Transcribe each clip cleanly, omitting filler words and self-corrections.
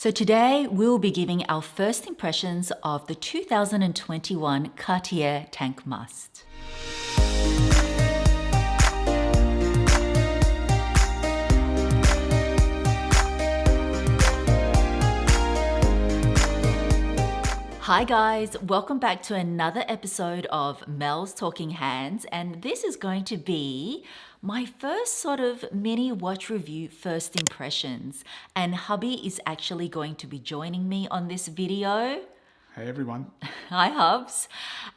So today we'll be giving our first impressions of the 2021 Cartier Tank Must. Hi guys, welcome back to another episode of Mel's Talking Hands, and this is going to be my first sort of mini watch review first impressions, and hubby is actually going to be joining me on this video. Hey everyone. Hi Hubs.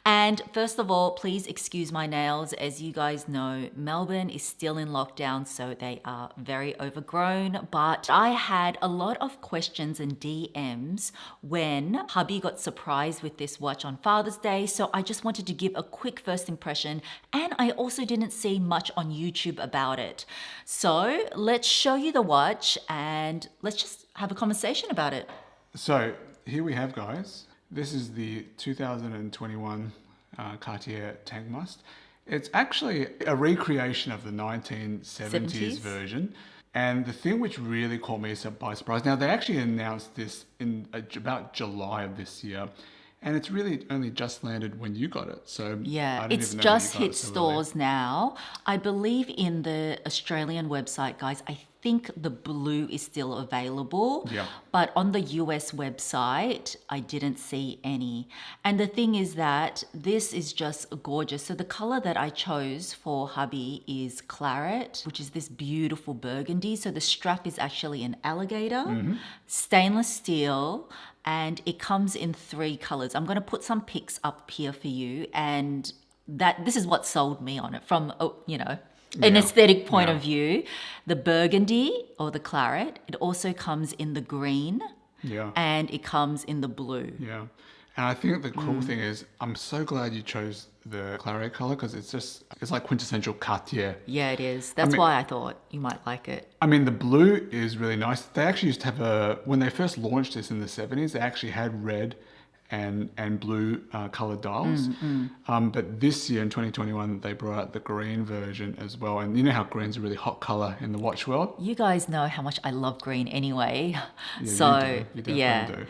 And first of all, please excuse my nails. As you guys know, Melbourne is still in lockdown, so they are very overgrown. But I had a lot of questions and DMs when hubby got surprised with this watch on Father's Day. So I just wanted to give a quick first impression. And I also didn't see much on YouTube about it. So let's show you the watch and let's just have a conversation about it. So here we have, guys. This is the 2021 Cartier Tank Must. It's actually a recreation of the 1970s 70s? version. And the thing which really caught me by surprise, now they actually announced this in about July of this year. And it's really only just landed when you got it. So yeah, I didn't it's even know just you got hit it so stores now. I believe in the Australian website, guys, I think the blue is still available. Yeah. But on the US website, I didn't see any. And the thing is that this is just gorgeous. So the color that I chose for hubby is claret, which is this beautiful burgundy. So the strap is actually an alligator, stainless steel, and it comes in 3 colors. I'm going to put some pics up here for you, and this is what sold me on it from, an aesthetic point of view. The burgundy or the claret, it also comes in the green, and it comes in the blue. Yeah. And I think the cool thing is, I'm so glad you chose the claret color because it's like quintessential Cartier. Yeah, it is. That's why I thought you might like it. I mean, the blue is really nice. They actually used to have when they first launched this in the 70s, they actually had red and blue colored dials. But this year in 2021, they brought out the green version as well. And you know how green's a really hot color in the watch world? You guys know how much I love green anyway. Yeah, So, you definitely do.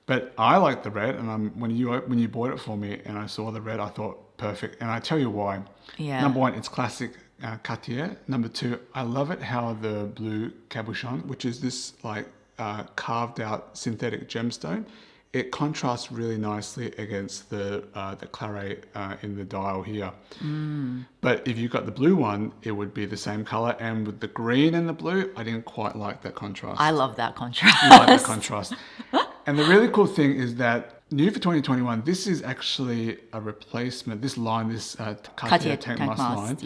But I like the red, and when you bought it for me and I saw the red, I thought perfect. And I tell you why. Yeah. Number one, it's classic Cartier. Number two, I love it how the blue cabochon, which is this like carved out synthetic gemstone, it contrasts really nicely against the claret in the dial here. But if you got the blue one, it would be the same color. And with the green and the blue, I didn't quite like that contrast. I love that contrast. You like that contrast. And the really cool thing is that new for 2021, this is actually a replacement. This line, this Cartier Tank Must line,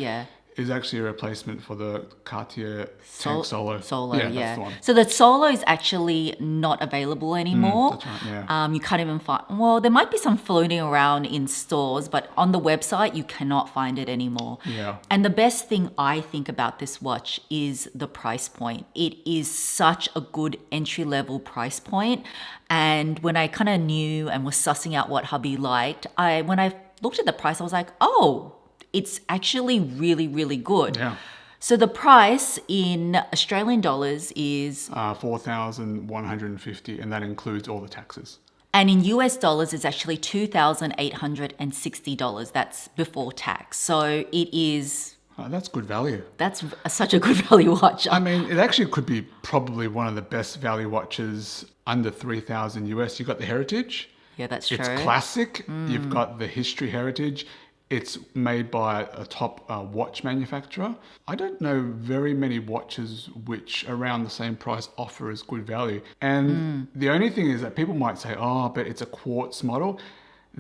is actually a replacement for the Cartier Tank Solo. Yeah. That's the one. So the Solo is actually not available anymore. That's right, yeah. You can't even find, well, there might be some floating around in stores, but on the website, you cannot find it anymore. Yeah. And the best thing I think about this watch is the price point. It is such a good entry-level price point. And when I kind of knew and was sussing out what hubby liked, when I looked at the price, I was like, oh, it's actually really, really good. Yeah. So the price in Australian dollars is $4,150, and that includes all the taxes. And in US dollars, it's actually $2,860. That's before tax. So it is. That's good value. That's such a good value watch. I mean, it actually could be probably one of the best value watches under 3,000 US. You've got the Heritage. Yeah, that's true. It's classic. You've got the History Heritage. It's made by a top watch manufacturer. I don't know very many watches which around the same price offer as good value. And the only thing is that people might say, oh, but it's a quartz model.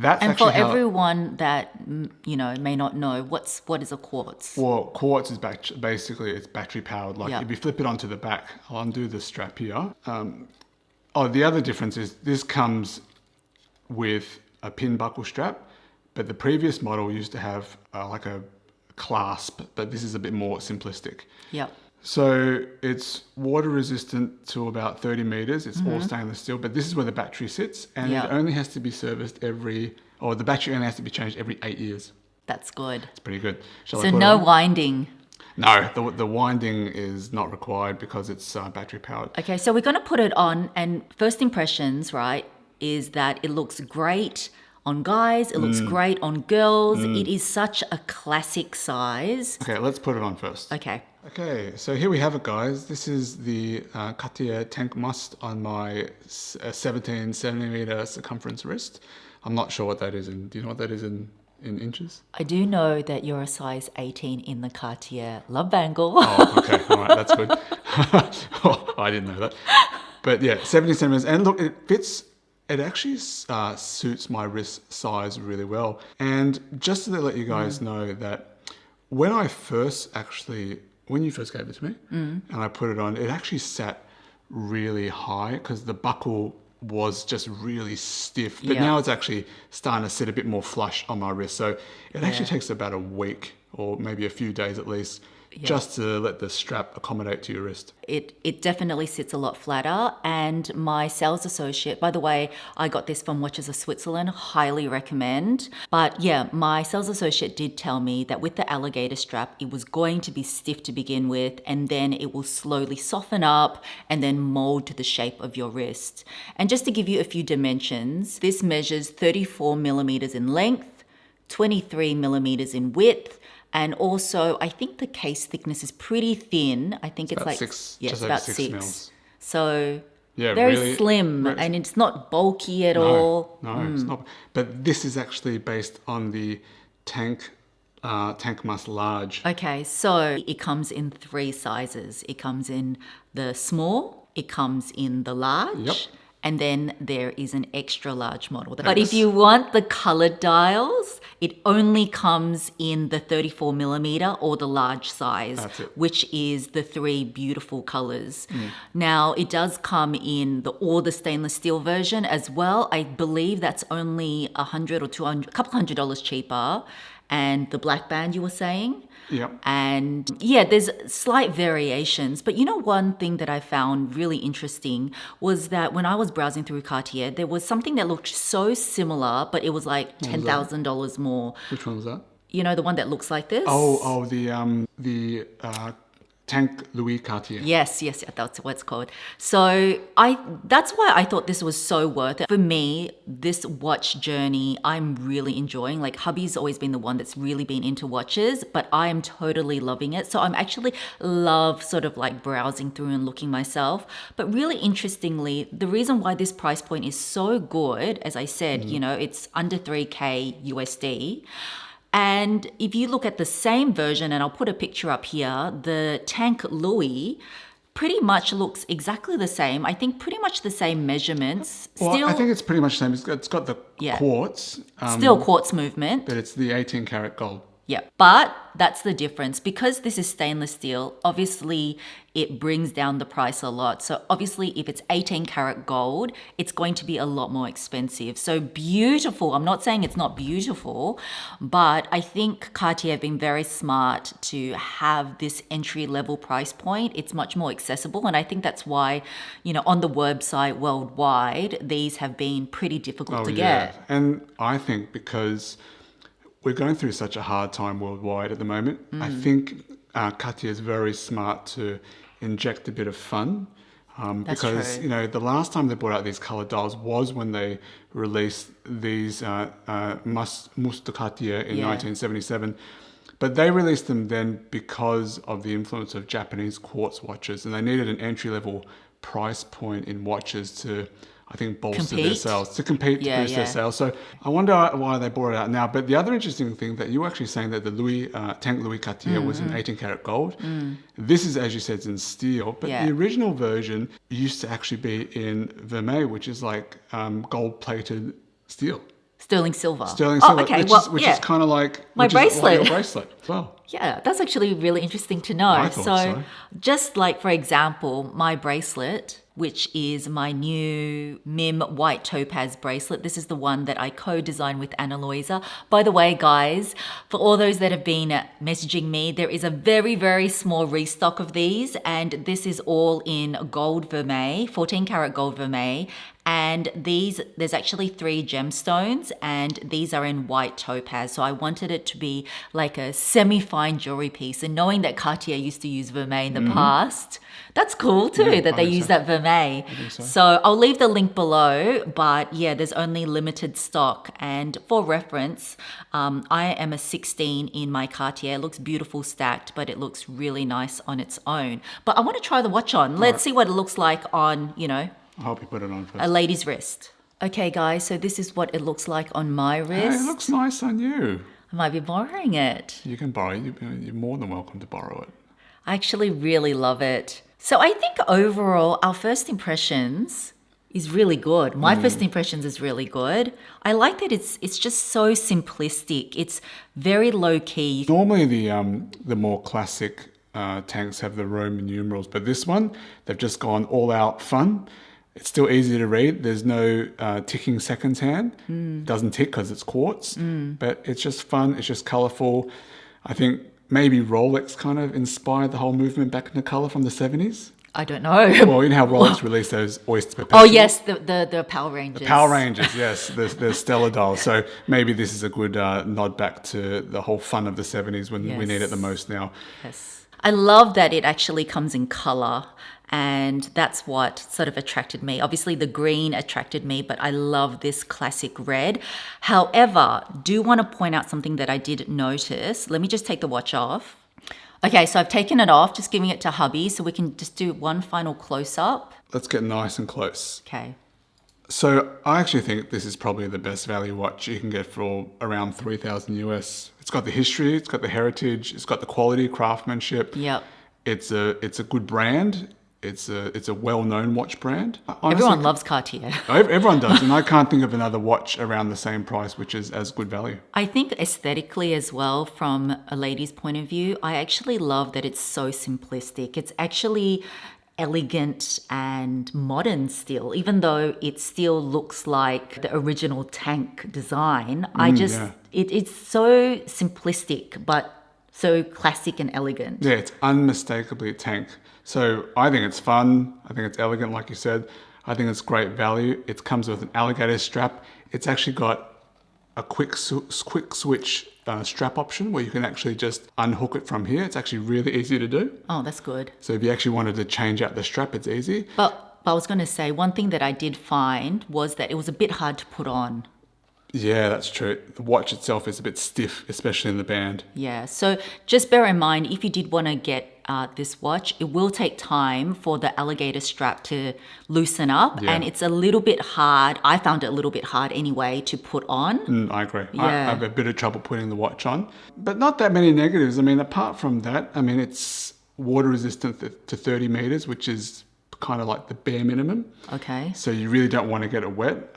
And for everyone that, may not know, what is a quartz? Well, quartz is basically it's battery powered. Like if you flip it onto the back, I'll undo the strap here. The other difference is this comes with a pin buckle strap. But the previous model used to have like a clasp, but this is a bit more simplistic. Yep. So it's water resistant to about 30 meters. It's all stainless steel, but this is where the battery sits, and it only has to be serviced the battery only has to be changed every 8 years. That's good. It's pretty good. So no winding. No, the winding is not required because it's battery powered. Okay, so we're going to put it on, and first impressions, right, is that it looks great on guys, it looks great on girls. It is such a classic size. Okay, let's put it on first. Okay. Okay, so here we have it, guys. This is the Cartier tank must on my 17 centimeter circumference wrist. I'm not sure what that is in. Do you know what that is in inches? I do know that you're a size 18 in the Cartier Love Bangle. Oh, okay. All right, that's good. Oh, I didn't know that. But yeah, 17 centimeters. And look, it fits. It actually suits my wrist size really well. And just to let you guys know that when you first gave it to me and I put it on, it actually sat really high because the buckle was just really stiff. But now it's actually starting to sit a bit more flush on my wrist. So it actually takes about a week or maybe a few days at least just to let the strap accommodate to your wrist. It definitely sits a lot flatter. And my sales associate, by the way, I got this from Watches of Switzerland, highly recommend. But yeah, my sales associate did tell me that with the alligator strap, it was going to be stiff to begin with, and then it will slowly soften up and then mold to the shape of your wrist. And just to give you a few dimensions, this measures 34 millimeters in length, 23 millimeters in width, and also, I think the case thickness is pretty thin. I think it's about like six, yeah, just it's over about 6 6. mils. So Yeah, very really, slim, and it's not bulky at all. No, it's not. But this is actually based on the tank must large. Okay, so it comes in 3 sizes. It comes in the small, it comes in the large, and then there is an extra large model. But if you want the colored dials, it only comes in the 34 millimeter or the large size, which is the 3 beautiful colors. Now, it does come in the stainless steel version as well. I believe that's only $100 or $200, a couple $100 cheaper. And the black band you were saying. Yep. And yeah, there's slight variations. But you know, one thing that I found really interesting was that when I was browsing through Cartier, there was something that looked so similar, but it was like $10,000 more. Which one was that? You know, the one that looks like this? Oh, the Tank Louis Cartier. Yes, that's what it's called. So that's why I thought this was so worth it. For me, this watch journey, I'm really enjoying. Like, hubby's always been the one that's really been into watches, but I am totally loving it. So I'm actually love sort of like browsing through and looking myself. But really interestingly, the reason why this price point is so good, as I said, you know, it's under 3K USD. And if you look at the same version, and I'll put a picture up here, the Tank Louis pretty much looks exactly the same. I think pretty much the same measurements. Well, I think it's pretty much the same. It's got the quartz. Still quartz movement. But it's the 18 karat gold. Yeah, but that's the difference. Because this is stainless steel, obviously it brings down the price a lot. So obviously if it's 18 karat gold, it's going to be a lot more expensive. So beautiful. I'm not saying it's not beautiful, but I think Cartier have been very smart to have this entry level price point. It's much more accessible. And I think that's why, you know, on the website worldwide, these have been pretty difficult to get. And I think because we're going through such a hard time worldwide at the moment. I think Cartier is very smart to inject a bit of fun because, you know, the last time they brought out these colored dials was when they released these Mousse de Cartier in 1977. But they released them then because of the influence of Japanese quartz watches, and they needed an entry-level price point in watches to, I think, bolster their sales, to compete, to boost their sales. So I wonder why they brought it out now. But the other interesting thing that you were actually saying that the Tank Louis Cartier was in 18 karat gold. This is, as you said, it's in steel. But the original version used to actually be in vermeil, which is like gold-plated steel. Sterling silver. Sterling silver, okay. which is kind of like my bracelet. Like your bracelet as well. Yeah, that's actually really interesting to know. I thought so. Just like, for example, my bracelet, which is my new MIM white topaz bracelet. This is the one that I co-designed with Anna Louisa. By the way, guys, for all those that have been messaging me, there is a very, very small restock of these, and this is all in gold vermeil, 14 karat gold vermeil. And there's actually 3 gemstones, and these are in white topaz. So I wanted it to be like a semi-fine jewelry piece. And knowing that Cartier used to use vermeil in the past, that's cool too, Yeah, that I they think use so. that vermeil. I think so. So I'll leave the link below, but yeah, there's only limited stock. And for reference, I am a 16 in my Cartier. It looks beautiful stacked, but it looks really nice on its own. But I want to try the watch on. Let's see what it looks like on, I hope you put it on first. a lady's wrist. Okay, guys, so this is what it looks like on my Hey, wrist. it looks nice on you. I might be borrowing it. You can borrow it. You're more than welcome to borrow it. I actually really love it. So I think overall, our first impressions is really good. My first impressions is really good. I like that it's just so simplistic. It's very low key. Normally the more classic tanks have the Roman numerals, but this one, they've just gone all out fun. It's still easy to read. There's no ticking seconds hand. It doesn't tick because it's quartz, but it's just fun. It's just colorful. I think maybe Rolex kind of inspired the whole movement back into color from the 70s. I don't know. Well, you know how Rolex released those Oyster Oh Perpetuals? yes, the Power Rangers. Power Rangers, yes, the Stellar Dial. So maybe this is a good nod back to the whole fun of the 70s when we need it the most now. Yes. I love that it actually comes in color, and that's what sort of attracted me. Obviously the green attracted me, but I love this classic red. However, do want to point out something that I did notice. Let me just take the watch off. Okay, so I've taken it off, just giving it to hubby so we can just do one final close up. Let's get nice and close. Okay. So I actually think this is probably the best value watch you can get for around 3,000 US. It's got the history, it's got the heritage, it's got the quality, craftsmanship. Yep. It's a good brand. It's a well-known watch brand. Honestly, Everyone loves Cartier. Everyone does, and I can't think of another watch around the same price which is as good value. I think aesthetically as well, from a lady's point of view, I actually love that it's so simplistic. It's actually elegant and modern still, even though it still looks like the original tank design. It's so simplistic, but so classic and elegant. Yeah, it's unmistakably tank. So I think it's fun. I think it's elegant, like you said. I think it's great value. It comes with an alligator strap. It's actually got a quick switch strap option where you can actually just unhook it from here. It's actually really easy to do. Oh, that's good. So if you actually wanted to change out the strap, it's easy. But I was going to say, one thing that I did find was that it was a bit hard to put on. Yeah, that's true. The watch itself is a bit stiff, especially in the band. Yeah, so just bear in mind, if you did want to get this watch, it will take time for the alligator strap to loosen up. Yeah. And it's a little bit hard. I found it a little bit hard anyway to put on. I agree. Yeah. I have a bit of trouble putting the watch on, but not that many negatives. I mean, apart from that, I mean, it's water resistant to 30 meters, which is kind of like the bare minimum. Okay. So you really don't want to get it wet.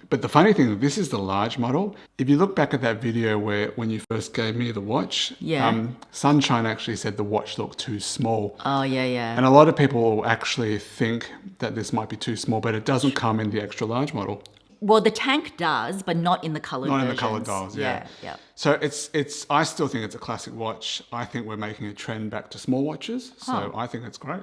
But the funny thing, this is the large model. If you look back at that video when you first gave me the watch, Yeah. Sunshine actually said the watch looked too small. Oh, yeah, yeah. And a lot of people actually think that this might be too small, but it doesn't come in the extra large model. Well, the tank does, but not in the colored Not in versions. the colored dials, yeah. Yeah. So I still think it's a classic watch. I think we're making a trend back to small watches. So I think it's great.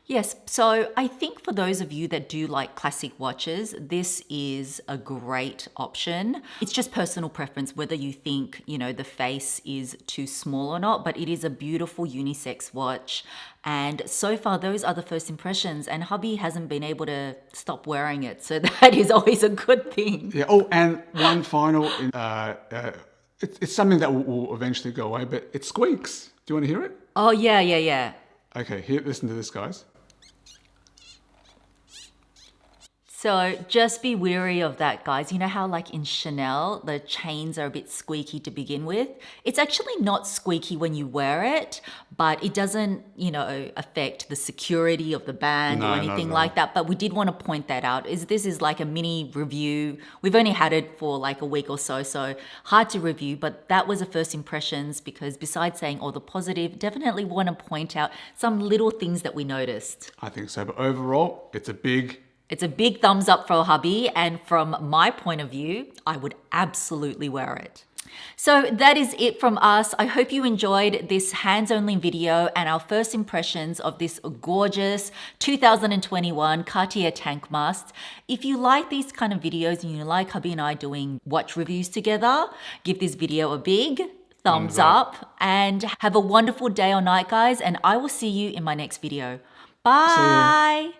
Yes, so I think for those of you that do like classic watches, this is a great option. It's just personal preference whether you think, the face is too small or not, but it is a beautiful unisex watch. And so far, those are the first impressions, and hubby hasn't been able to stop wearing it. So that is always a good thing. Yeah. Oh, and one final, it's something that will eventually go away, but it squeaks. Do you want to hear it? Oh, yeah. Okay, here, listen to this, guys. So just be wary of that, guys. You know how like in Chanel, the chains are a bit squeaky to begin with? It's actually not squeaky when you wear it, but it doesn't, affect the security of the band or anything like that. But we did want to point that out. This is like a mini review. We've only had it for like a week or so hard to review, but that was the first impressions because besides saying all the positive, definitely want to point out some little things that we noticed. I think so, but overall, it's a big thumbs up for hubby, and from my point of view, I would absolutely wear it. So that is it from us. I hope you enjoyed this hands-only video and our first impressions of this gorgeous 2021 Cartier tank mask. If you like these kind of videos and you like hubby and I doing watch reviews together, give this video a big thumbs up and have a wonderful day or night, guys. And I will see you in my next video. See ya. Bye.